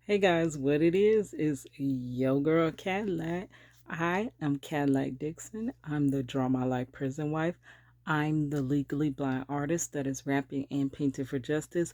Hey guys, what it is yo girl Cadillac. I am Cadillac Dixon. I'm the Draw My Life prison wife. I'm the legally blind artist that is rapping and painting for justice,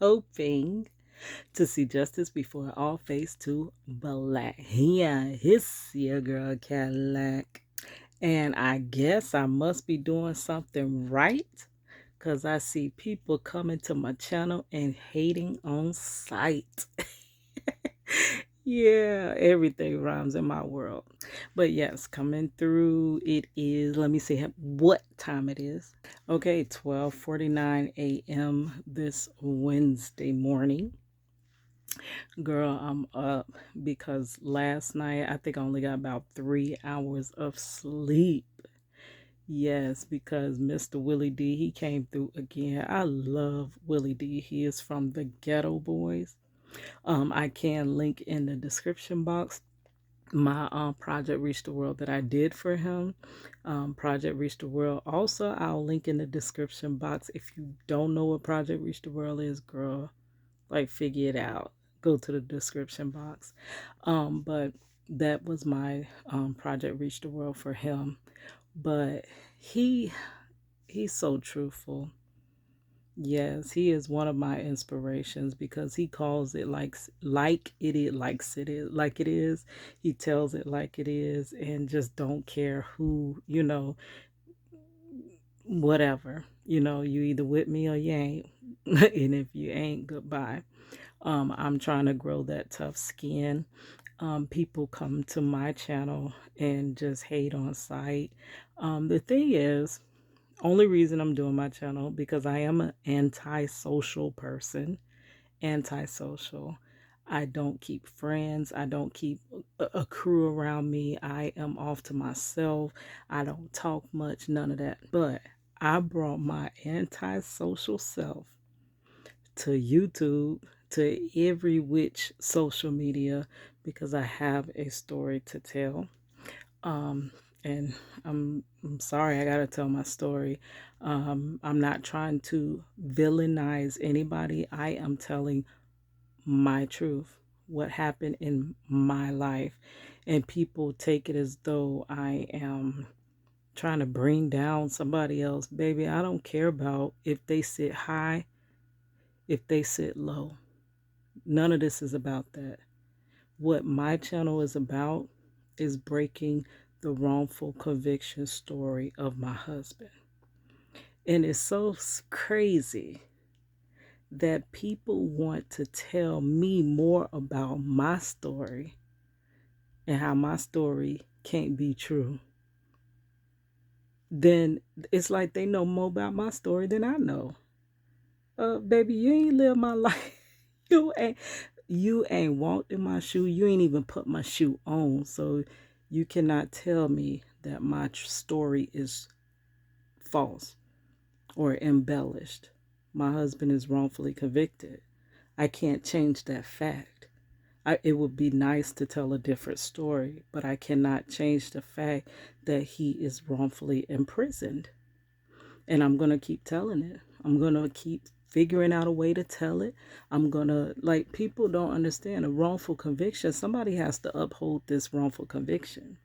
hoping to see justice before all fades to black. Yeah, it's your girl Cadillac. And I guess I must be doing something right because I see people coming to my channel and hating on sight. Yeah, everything rhymes in my world. But yes, coming through, it is, let me see what time it is. Okay, 12:49 a.m. this Wednesday morning. Girl, I'm up because last night I think I only got about 3 hours of sleep. Yes, because Mr. Willie D, he came through again. I love Willie D. He is from the Ghetto Boys. I can link in the description box my project Reach the World that I did for him. Project Reach the World. Also, I'll link in the description box. If you don't know what Project Reach the World is, girl, like figure it out. Go to the description box. But that was my Project Reach the World for him. But he's so truthful. Yes, he is one of my inspirations because he calls it like it is, likes it is, like it is. He tells it like it is and just don't care who, whatever. You either with me or you ain't. And if you ain't, goodbye. I'm trying to grow that tough skin. People come to my channel and just hate on sight. The thing is, only reason I'm doing my channel because I am an antisocial person. Antisocial. I don't keep friends. I don't keep a crew around me. I am off to myself. I don't talk much, none of that. But I brought my antisocial self to YouTube, to every which social media because I have a story to tell. Um, and I'm sorry, I gotta tell my story. I'm not trying to villainize anybody. I am telling my truth, what happened in my life, and people take it as though I am trying to bring down somebody else. Baby, I don't care about if they sit high, if they sit low. None of this is about that. What my channel is about is breaking the wrongful conviction story of my husband. And it's so crazy that people want to tell me more about my story and how my story can't be true. Then it's like they know more about my story than I know. Baby, you ain't live my life. You ain't walked in my shoe. You ain't even put my shoe on. So you cannot tell me that my story is false or embellished. My husband is wrongfully convicted. I can't change that fact. It would be nice to tell a different story, but I cannot change the fact that he is wrongfully imprisoned. And I'm going to keep telling it. I'm going to keep figuring out a way to tell it. I'm going to, like, people don't understand a wrongful conviction. Somebody has to uphold this wrongful conviction.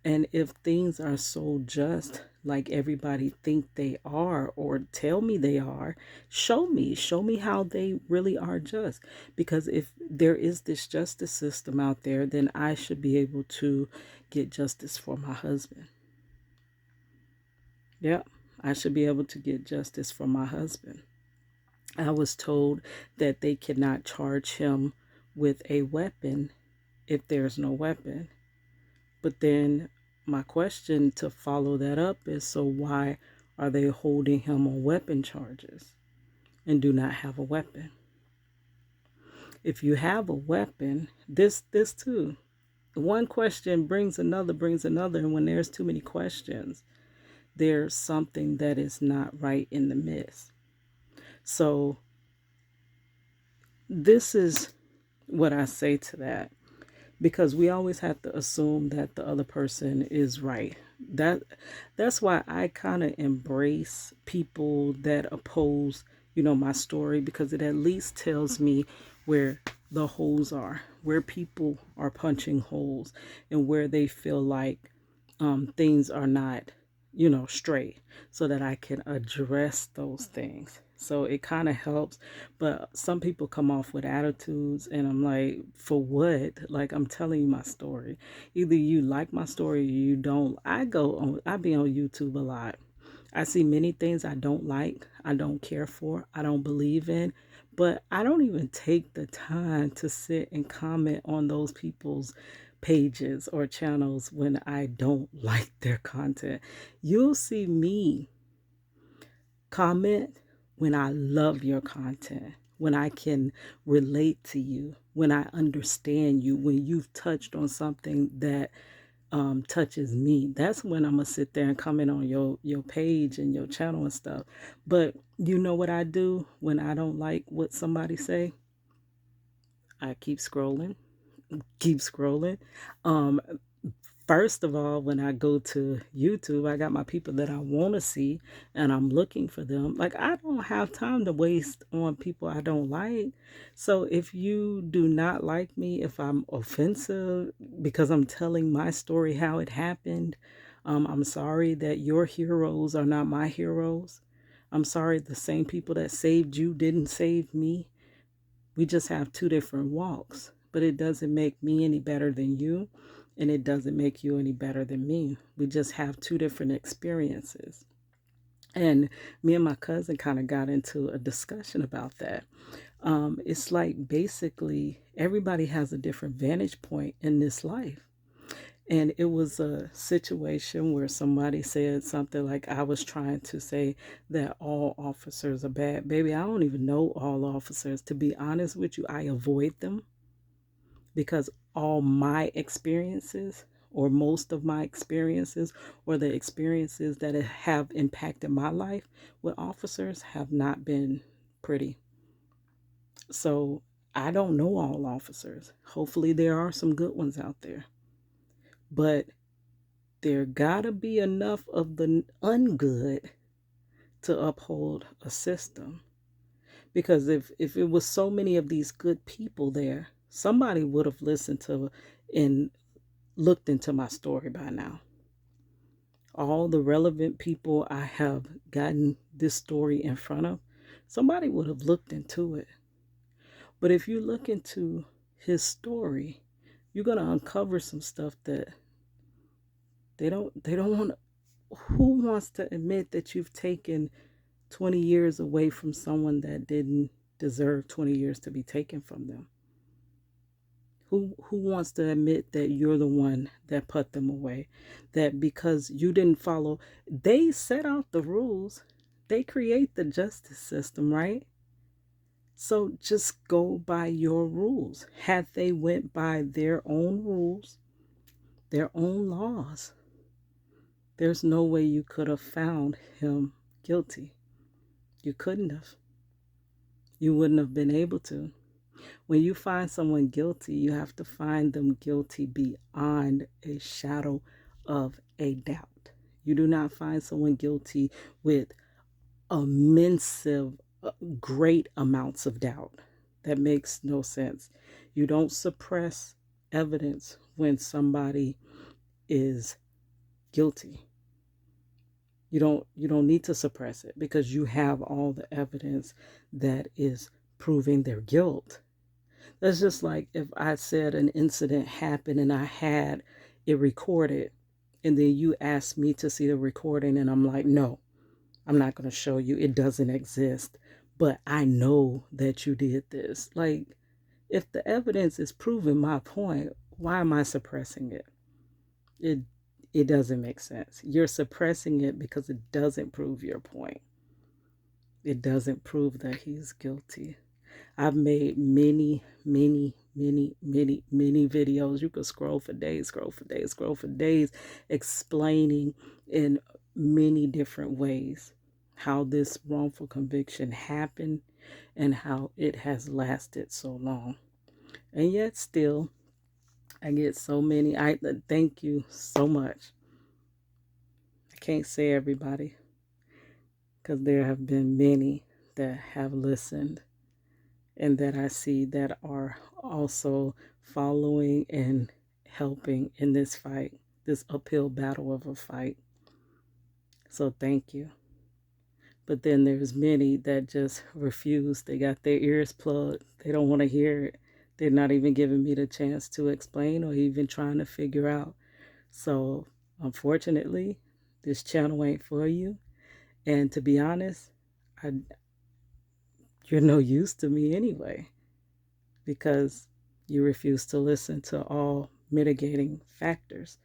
And if things are so just like everybody think they are or tell me they are, show me how they really are just. Because if there is this justice system out there, then I should be able to get justice for my husband. Yep, I should be able to get justice for my husband. I was told that they cannot charge him with a weapon if there's no weapon. But then my question to follow that up is, so why are they holding him on weapon charges and do not have a weapon? If you have a weapon, this too. One question brings another, and when there's too many questions, there's something that is not right in the midst. So this is what I say to that, because we always have to assume that the other person is right. That's why I kind of embrace people that oppose, my story, because it at least tells me where the holes are, where people are punching holes, and where they feel like things are not, straight, so that I can address those things. So it kind of helps. But some people come off with attitudes, and I'm like, for what? Like, I'm telling you my story. Either you like my story or you don't. I be on YouTube a lot. I see many things I don't like, I don't care for, I don't believe in, but I don't even take the time to sit and comment on those people's pages or channels when I don't like their content. You'll see me comment when I love your content, when I can relate to you, when I understand you, when you've touched on something that touches me. That's when I'm gonna sit there and comment on your page and your channel and stuff. But you know what I do when I don't like what somebody say? I keep scrolling, keep scrolling. Um, First of all, when I go to YouTube, I got my people that I want to see and I'm looking for them. Like, I don't have time to waste on people I don't like. So if you do not like me, if I'm offensive because I'm telling my story how it happened, I'm sorry that your heroes are not my heroes. I'm sorry the same people that saved you didn't save me. We just have two different walks, but it doesn't make me any better than you, and it doesn't make you any better than me. We just have two different experiences. And me and my cousin kind of got into a discussion about that. It's like basically everybody has a different vantage point in this life. And it was a situation where somebody said something like, I was trying to say that all officers are bad. Baby, I don't even know all officers. To be honest with you, I avoid them because all my experiences, or most of my experiences, or the experiences that have impacted my life with officers have not been pretty. So I don't know all officers. Hopefully, there are some good ones out there. But there gotta be enough of the ungood to uphold a system. Because if it was so many of these good people there, somebody would have listened to and looked into my story by now. All the relevant people I have gotten this story in front of, somebody would have looked into it. But if you look into his story, you're gonna uncover some stuff that they don't want. Who wants to admit that you've taken 20 years away from someone that didn't deserve 20 years to be taken from them? Who wants to admit that you're the one that put them away? That because you didn't follow, they set out the rules. They create the justice system, right? So just go by your rules. Had they went by their own rules, their own laws, there's no way you could have found him guilty. You couldn't have. You wouldn't have been able to. When you find someone guilty, you have to find them guilty beyond a shadow of a doubt. You do not find someone guilty with immense, great amounts of doubt. That makes no sense. You don't suppress evidence when somebody is guilty. You don't need to suppress it because you have all the evidence that is proving their guilt. That's just like if I said an incident happened and I had it recorded, and then you asked me to see the recording, and I'm like, no, I'm not going to show you. It doesn't exist. But I know that you did this. Like, if the evidence is proving my point, why am I suppressing it? It it doesn't make sense. You're suppressing it because it doesn't prove your point. It doesn't prove that he's guilty. I've made many, many, many, many, many videos. You could scroll for days, scroll for days, scroll for days, explaining in many different ways how this wrongful conviction happened and how it has lasted so long. And yet still, I get so many. I thank you so much. I can't say everybody because there have been many that have listened and that I see that are also following and helping in this fight, this uphill battle of a fight. So thank you. But then there's many that just refuse. They got their ears plugged. They don't want to hear it. They're not even giving me the chance to explain or even trying to figure out. So unfortunately, this channel ain't for you. And to be honest, I, you're no use to me anyway, because you refuse to listen to all mitigating factors.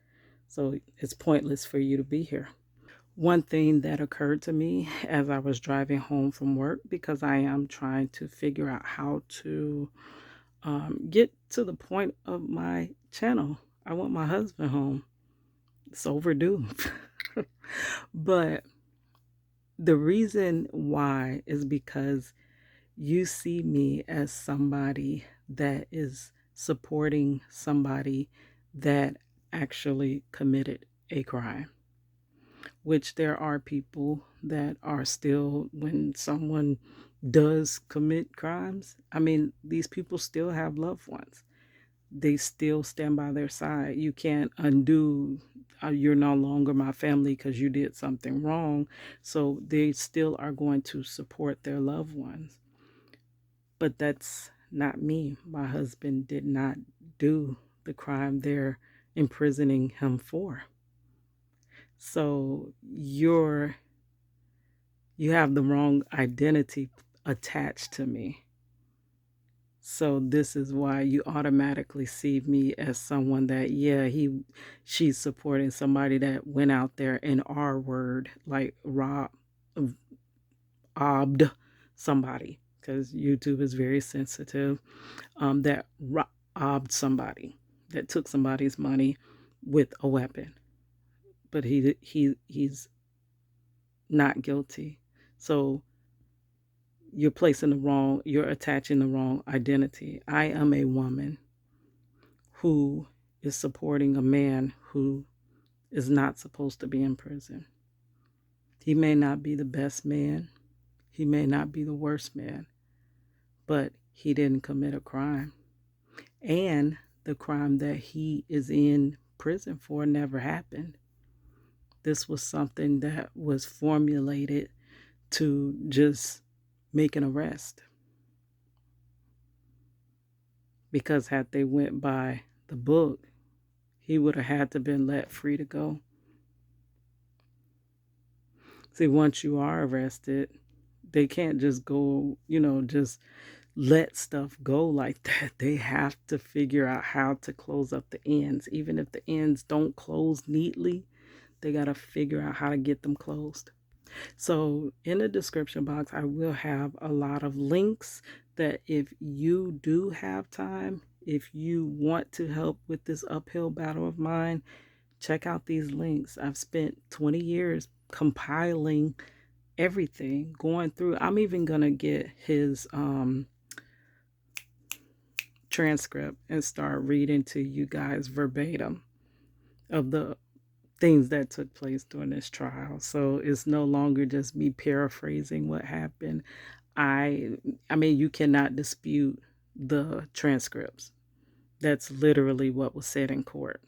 So it's pointless for you to be here. One thing that occurred to me as I was driving home from work, because I am trying to figure out how to get to the point of my channel. I want my husband home. It's overdue. But the reason why is because you see me as somebody that is supporting somebody that actually committed a crime, which there are people that are still, when someone does commit crimes, I mean, these people still have loved ones. They still stand by their side. You can't undo, you're no longer my family because you did something wrong. So they still are going to support their loved ones. But that's not me. My husband did not do the crime they're imprisoning him for. So you have the wrong identity attached to me. So this is why you automatically see me as someone that, yeah, she's supporting somebody that went out there in our word, like robbed somebody, because YouTube is very sensitive. That robbed somebody, that took somebody's money with a weapon, but he's not guilty. So you're attaching the wrong identity. I am a woman who is supporting a man who is not supposed to be in prison. He may not be the best man, he may not be the worst man, but he didn't commit a crime. And the crime that he is in prison for never happened. This was something that was formulated to just make an arrest. Because had they went by the book, he would have had to been let free to go. See, once you are arrested, they can't just go, just let stuff go like that. They have to figure out how to close up the ends. Even if the ends don't close neatly, they got to figure out how to get them closed. So in the description box, I will have a lot of links that if you do have time, if you want to help with this uphill battle of mine, check out these links. I've spent 20 years compiling everything, going through. I'm even going to get his transcript and start reading to you guys verbatim of the things that took place during this trial. So it's no longer just me paraphrasing what happened. I mean, you cannot dispute the transcripts. That's literally what was said in court.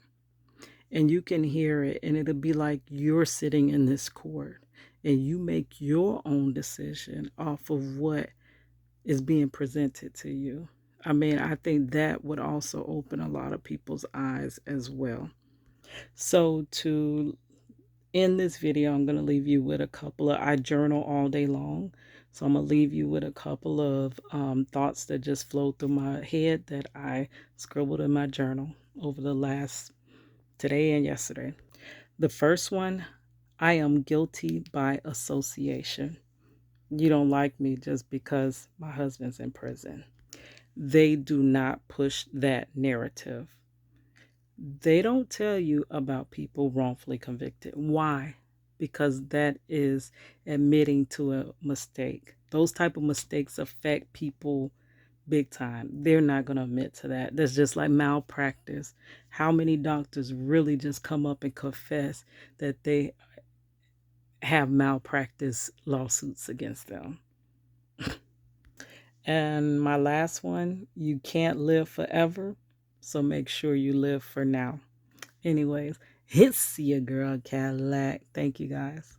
And you can hear it, and it'll be like you're sitting in this court and you make your own decision off of what is being presented to you. I mean, I think that would also open a lot of people's eyes as well. So to end this video, I'm going to leave you with I journal all day long. So I'm going to leave you with a couple of thoughts that just flowed through my head that I scribbled in my journal over the last today and yesterday. The first one, I am guilty by association. You don't like me just because my husband's in prison. They do not push that narrative. They don't tell you about people wrongfully convicted. Why? Because that is admitting to a mistake. Those type of mistakes affect people big time. They're not going to admit to that. That's just like malpractice. How many doctors really just come up and confess that they have malpractice lawsuits against them? And my last one, you can't live forever, so make sure you live for now. Anyways, it's your girl Cadillac. Thank you guys.